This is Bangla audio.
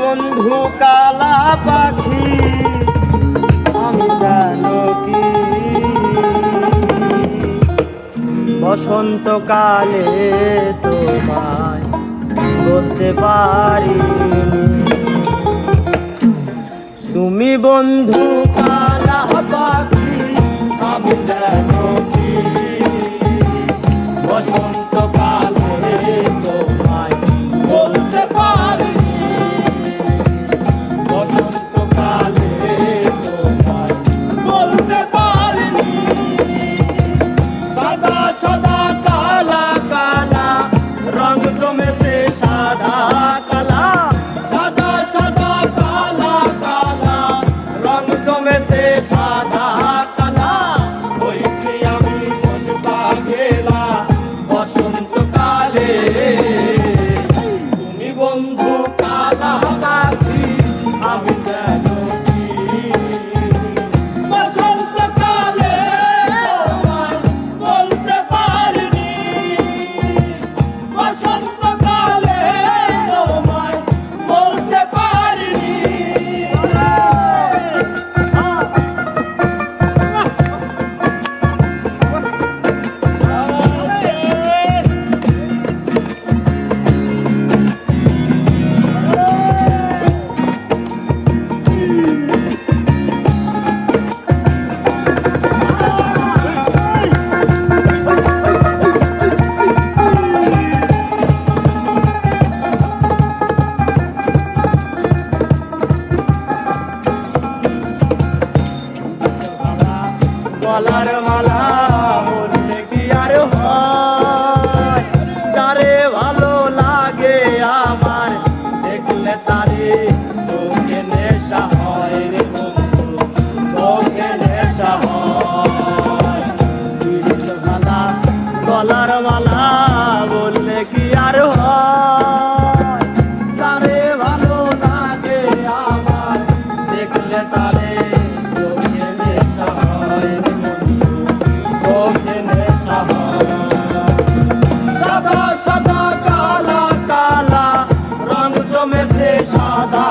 বন্ধু কালা পাখি আমি জানো কি বসন্তকালে তোমায় বলতে পারি তুমি বন্ধু কালা পাখি আমি জানো কি বসন্তকালে তোমায় বলতে পারি বসন্তকালে তোমায় বলতে পারি সাদা সাদা কালা কালা রং জমেছে সাদা কালা সাদা সাদা কালা কালা রং জমেছে সাদা কালা হইছি আমি মন পাগেলা বসন্তকালে তুমি বন্ধু কালা পাখি আমি জানো কি বসন্তকালে তোমায় বলতে পারিনি বসন্তকালে তোমায় বলতে পারিনি গলার মালা বললে কি আর হয় যারে ভালো লাগে আমার দেখলে তারে চোখে নেশা হয় রে বন্ধু চোখে নেশা হয় মালা গলার মালা বললে কি আর হয় যারে ভালো লাগে আমার দেখলে তারে চোখে নেশা হয় সাদা সাদা কালা কালা রং জমেছে সাদা